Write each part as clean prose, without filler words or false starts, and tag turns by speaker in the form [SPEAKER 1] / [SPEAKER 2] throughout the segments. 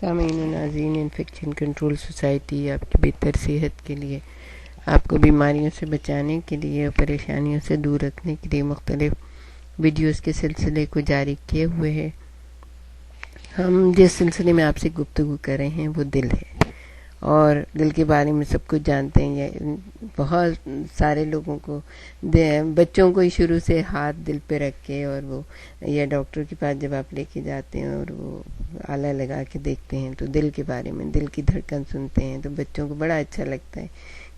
[SPEAKER 1] سامعین و ناظرین، انفیکشن کنٹرول سوسائٹی آپ کی بہتر صحت کے لیے، آپ کو بیماریوں سے بچانے کے لیے اور پریشانیوں سے دور رکھنے کے لیے مختلف ویڈیوز کے سلسلے کو جاری کیے ہوئے ہے۔ ہم جس سلسلے میں آپ سے گفتگو کر رہے ہیں وہ دل ہے، اور دل کے بارے میں سب کچھ جانتے ہیں۔ بہت سارے لوگوں کو، بچوں کو ہی شروع سے ہاتھ دل پہ رکھ کے، اور وہ یا ڈاکٹر کے پاس جب آپ لے کے جاتے ہیں اور وہ آلہ لگا کے دیکھتے ہیں تو دل کے بارے میں، دل کی دھڑکن سنتے ہیں تو بچوں کو بڑا اچھا لگتا ہے۔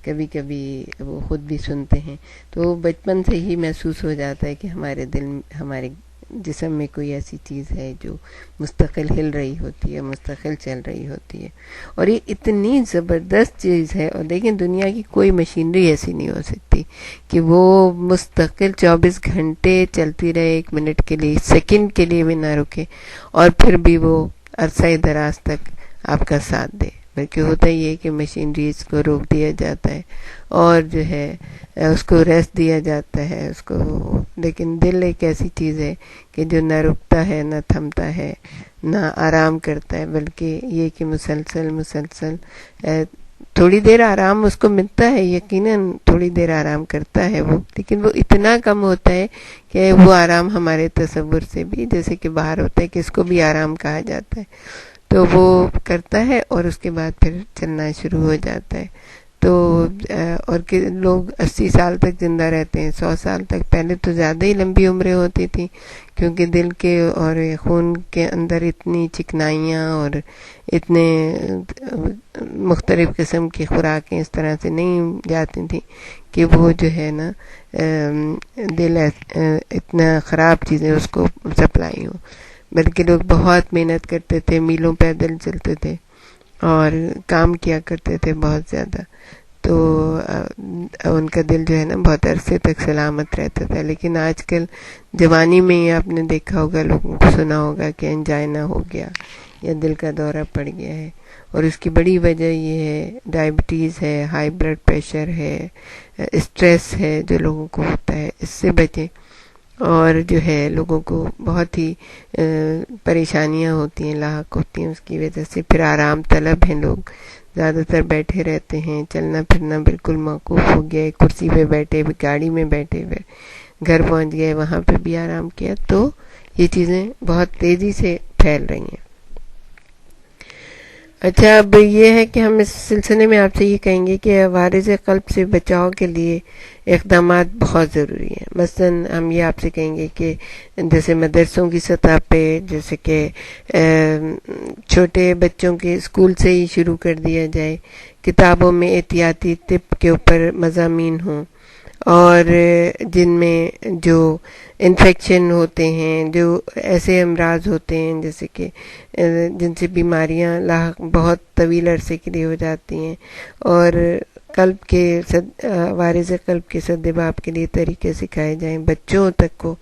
[SPEAKER 1] کبھی کبھی وہ خود بھی سنتے ہیں تو بچپن سے ہی محسوس ہو جاتا ہے کہ ہمارے دل، ہمارے جسم میں کوئی ایسی چیز ہے جو مستقل ہل رہی ہوتی ہے، مستقل چل رہی ہوتی ہے، اور یہ اتنی زبردست چیز ہے۔ اور دیکھیں، دنیا کی کوئی مشینری ایسی نہیں ہو سکتی کہ وہ مستقل 24 گھنٹے چلتی رہے، 1 منٹ کے لیے، سیکنڈ کے لیے بھی نہ رکے، اور پھر بھی وہ عرصہ دراز تک آپ کا ساتھ دے۔ بلکہ ہوتا ہی ہے کہ مشینریز کو روک دیا جاتا ہے اور جو ہے اس کو ریسٹ دیا جاتا ہے اس کو، لیکن دل ایک ایسی چیز ہے کہ جو نہ رکتا ہے، نہ تھمتا ہے، نہ آرام کرتا ہے، بلکہ یہ کہ مسلسل تھوڑی دیر آرام اس کو ملتا ہے، یقیناً تھوڑی دیر آرام کرتا ہے وہ، لیکن وہ اتنا کم ہوتا ہے کہ وہ آرام ہمارے تصور سے بھی جیسے کہ باہر ہوتا ہے، کہ اس کو بھی آرام کہا جاتا ہے۔ تو وہ کرتا ہے اور اس کے بعد پھر چلنا شروع ہو جاتا ہے۔ تو اور کہ لوگ 80 سال تک زندہ رہتے ہیں، 100 سال تک۔ پہلے تو زیادہ ہی لمبی عمریں ہوتی تھیں، کیونکہ دل کے اور خون کے اندر اتنی چکنائیاں اور اتنے مختلف قسم کی خوراکیں اس طرح سے نہیں جاتی تھیں کہ وہ جو ہے نا دل اتنا خراب چیزیں اس کو سپلائی ہوں، بلکہ لوگ بہت محنت کرتے تھے، میلوں پیدل چلتے تھے اور کام کیا کرتے تھے بہت زیادہ، تو ان کا دل جو ہے نا بہت عرصے تک سلامت رہتا تھا۔ لیکن آج کل جوانی میں ہی آپ نے دیکھا ہوگا، لوگوں کو سنا ہوگا کہ انجائنا ہو گیا یا دل کا دورہ پڑ گیا ہے، اور اس کی بڑی وجہ یہ ہے ڈائبٹیز ہے، ہائی بلڈ پریشر ہے، اسٹریس ہے جو لوگوں کو ہوتا ہے۔ اس سے بچیں، اور جو ہے لوگوں کو بہت ہی پریشانیاں ہوتی ہیں، لاحق ہوتی ہیں اس کی وجہ سے۔ پھر آرام طلب ہیں لوگ، زیادہ تر بیٹھے رہتے ہیں، چلنا پھرنا بالکل موقوف ہو گیا ہے، کرسی پہ بیٹھے ہوئے، گاڑی میں بیٹھے ہوئے، گھر پہنچ گئے وہاں پہ بھی آرام کیا، تو یہ چیزیں بہت تیزی سے پھیل رہی ہیں۔ اچھا، اب یہ ہے کہ ہم اس سلسلے میں آپ سے یہ کہیں گے کہ عوارض قلب سے بچاؤ کے لیے اقدامات بہت ضروری ہیں۔ مثلاً ہم یہ آپ سے کہیں گے کہ جیسے مدرسوں کی سطح پہ، جیسے کہ چھوٹے بچوں کے اسکول سے ہی شروع کر دیا جائے، کتابوں میں احتیاطی طب کے اوپر مضامین ہوں، اور جن میں جو انفیکشن ہوتے ہیں، جو ایسے امراض ہوتے ہیں جیسے کہ جن سے بیماریاں لاحق بہت طویل عرصے کے لیے ہو جاتی ہیں، اور قلب کے عوارض قلب کے سدباب کے لیے طریقے سکھائے جائیں بچوں تک کو۔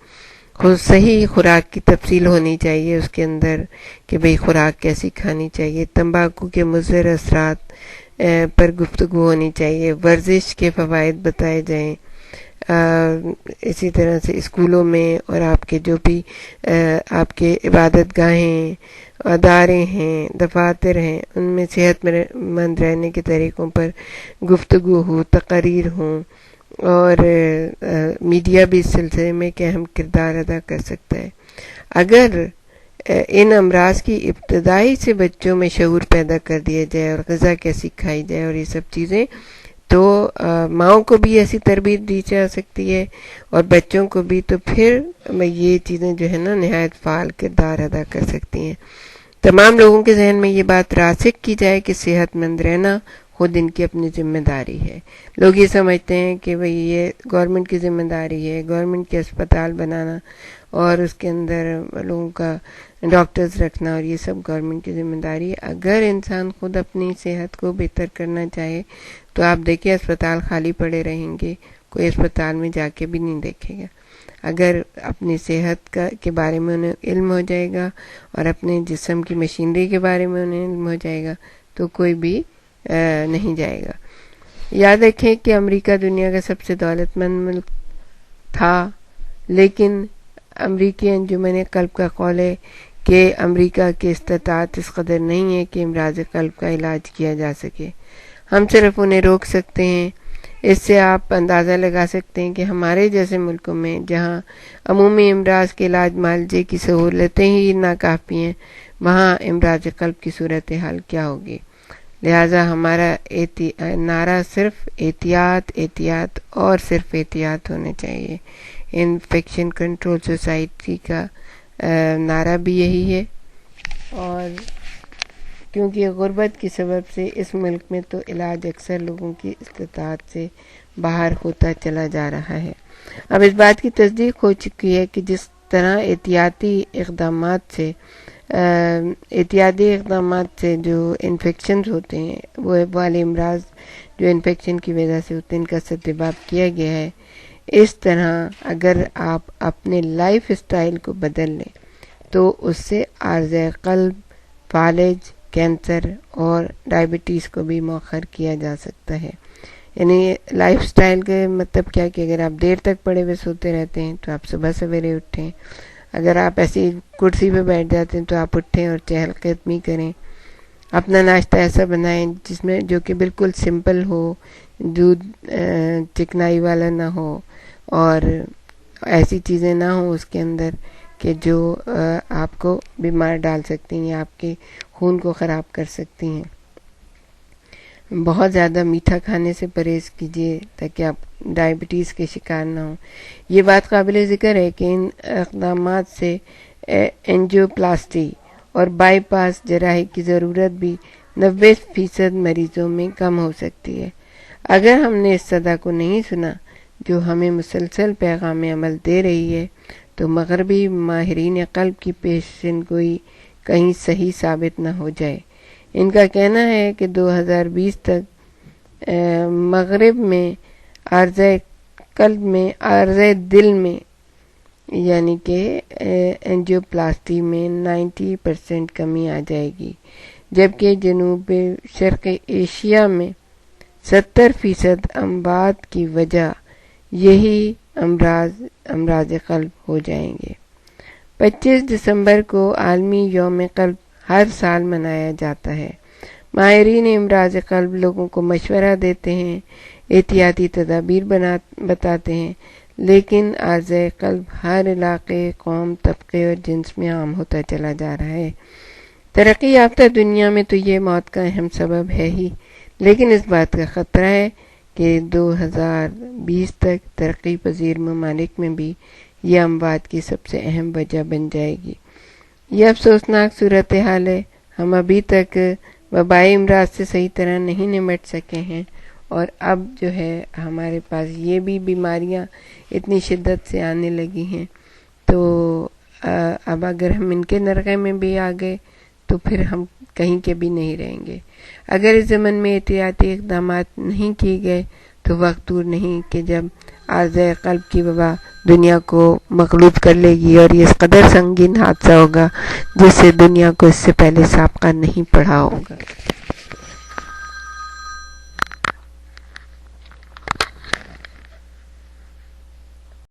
[SPEAKER 1] خود صحیح خوراک کی تفصیل ہونی چاہیے اس کے اندر، کہ بھئی خوراک کیسی کھانی چاہیے، تمباکو کے مضر اثرات پر گفتگو ہونی چاہیے، ورزش کے فوائد بتائے جائیں۔ اسی طرح سے اسکولوں میں اور آپ کے جو بھی آپ کے عبادت گاہیں، ادارے ہیں، دفاتر ہیں، ان میں صحت مند رہنے کے طریقوں پر گفتگو ہو، تقاریر ہوں، اور میڈیا بھی اس سلسلے میں ایک اہم کردار ادا کر سکتا ہے۔ اگر ان امراض کی ابتدائی سے بچوں میں شعور پیدا کر دیا جائے اور غذا کیسی کھائی جائے اور یہ سب چیزیں، تو ماؤں کو بھی ایسی تربیت دی جا سکتی ہے اور بچوں کو بھی، تو پھر یہ چیزیں جو ہے نا نہایت فعال کردار ادا کر سکتی ہیں۔ تمام لوگوں کے ذہن میں یہ بات راسخ کی جائے کہ صحت مند رہنا خود ان کی اپنی ذمہ داری ہے۔ لوگ یہ سمجھتے ہیں کہ بھئی یہ گورنمنٹ کی ذمہ داری ہے، گورنمنٹ کے اسپتال بنانا اور اس کے اندر لوگوں کا ڈاکٹرز رکھنا، اور یہ سب گورنمنٹ کی ذمہ داری ہے۔ اگر انسان خود اپنی صحت کو بہتر کرنا چاہے تو آپ دیکھیں اسپتال خالی پڑے رہیں گے، کوئی اسپتال میں جا کے بھی نہیں دیکھے گا۔ اگر اپنی صحت کے بارے میں انہیں علم ہو جائے گا اور اپنے جسم کی مشینری کے بارے میں انہیں علم ہو جائے گا تو کوئی بھی نہیں جائے گا۔ یاد رکھیں کہ امریکہ دنیا کا سب سے دولت مند ملک تھا، لیکن امریکی انجمن قلب کا قول ہے کہ امریکہ کی استطاعت اس قدر نہیں ہے کہ امراض قلب کا علاج کیا جا سکے. ہم صرف انہیں روک سکتے ہیں. اس سے آپ اندازہ لگا سکتے ہیں کہ ہمارے جیسے ملکوں میں جہاں عمومی امراض کے علاج معالجے کی سہولتیں ہی ناکافی ہیں، وہاں امراض قلب کی صورتحال کیا ہوگی. لہٰذا ہمارا نعرہ صرف احتیاط احتیاط اور صرف احتیاط ہونا چاہیے. انفیکشن کنٹرول سوسائٹی کا نعرہ بھی یہی ہے. اور کیونکہ غربت کے سبب سے اس ملک میں تو علاج اکثر لوگوں کی استطاعت سے باہر ہوتا چلا جا رہا ہے. اب اس بات کی تصدیق ہو چکی ہے کہ جس طرح احتیاطی اقدامات سے جو انفیکشنز ہوتے ہیں، وہ والے امراض جو انفیکشن کی وجہ سے ہوتے ہیں، ان کا سدباب کیا گیا ہے، اس طرح اگر آپ اپنے لائف اسٹائل کو بدل لیں تو اس سے عارض قلب، فالج، کینسر اور ڈائبٹیز کو بھی مؤخر کیا جا سکتا ہے. یعنی لائف سٹائل کے مطلب کیا کہ اگر آپ دیر تک پڑے ہوئے سوتے رہتے ہیں تو آپ صبح سویرے اٹھیں. اگر آپ ایسی کرسی پہ بیٹھ جاتے ہیں تو آپ اٹھیں اور چہل قدمی کریں. اپنا ناشتہ ایسا بنائیں جس میں جو کہ بالکل سمپل ہو، دودھ چکنائی والا نہ ہو اور ایسی چیزیں نہ ہوں اس کے اندر کہ جو آپ کو بیمار ڈال سکتی ہیں یا آپ کے خون کو خراب کر سکتی ہیں. بہت زیادہ میٹھا کھانے سے پرہیز کیجیے تاکہ آپ ڈائبٹیز کے شکار نہ ہوں. یہ بات قابل ذکر ہے کہ ان اقدامات سے اینجیوپلاسٹی اور بائی پاس جراحی کی ضرورت بھی 90% مریضوں میں کم ہو سکتی ہے. اگر ہم نے اس صدا کو نہیں سنا جو ہمیں مسلسل پیغام عمل دے رہی ہے تو مغربی ماہرین قلب کی پیشن گوئی کہیں صحیح ثابت نہ ہو جائے. ان کا کہنا ہے کہ 2020 تک مغرب میں عارضہ قلب میں، عارضہ دل میں یعنی کہ اینجیوپلاسٹی میں 90% کمی آ جائے گی، جبکہ جنوب شرق ایشیا میں 70% اموات کی وجہ یہی امراض قلب ہو جائیں گے. 25 دسمبر کو عالمی یوم قلب ہر سال منایا جاتا ہے. ماہرین امراض قلب لوگوں کو مشورہ دیتے ہیں، احتیاطی تدابیر بتاتے ہیں، لیکن عارضہ قلب ہر علاقے، قوم، طبقے اور جنس میں عام ہوتا چلا جا رہا ہے. ترقی یافتہ دنیا میں تو یہ موت کا اہم سبب ہے ہی، لیکن اس بات کا خطرہ ہے کہ 2020 تک ترقی پذیر ممالک میں بھی یہ اموات کی سب سے اہم وجہ بن جائے گی. یہ افسوسناک صورتحال ہے. ہم ابھی تک وبائی امراض سے صحیح طرح نہیں نمٹ سکے ہیں اور اب جو ہے ہمارے پاس یہ بھی بیماریاں اتنی شدت سے آنے لگی ہیں، تو اب اگر ہم ان کے نرغے میں بھی آ گئے تو پھر ہم کہیں کے بھی نہیں رہیں گے. اگر اس زمن میں احتیاطی اقدامات نہیں کیے گئے تو وقت دور نہیں کہ جب عارضہ قلب کی وبا دنیا کو مغلوب کر لے گی اور یہ اس قدر سنگین حادثہ ہوگا جس سے دنیا کو اس سے پہلے سابقہ نہیں پڑا ہوگا.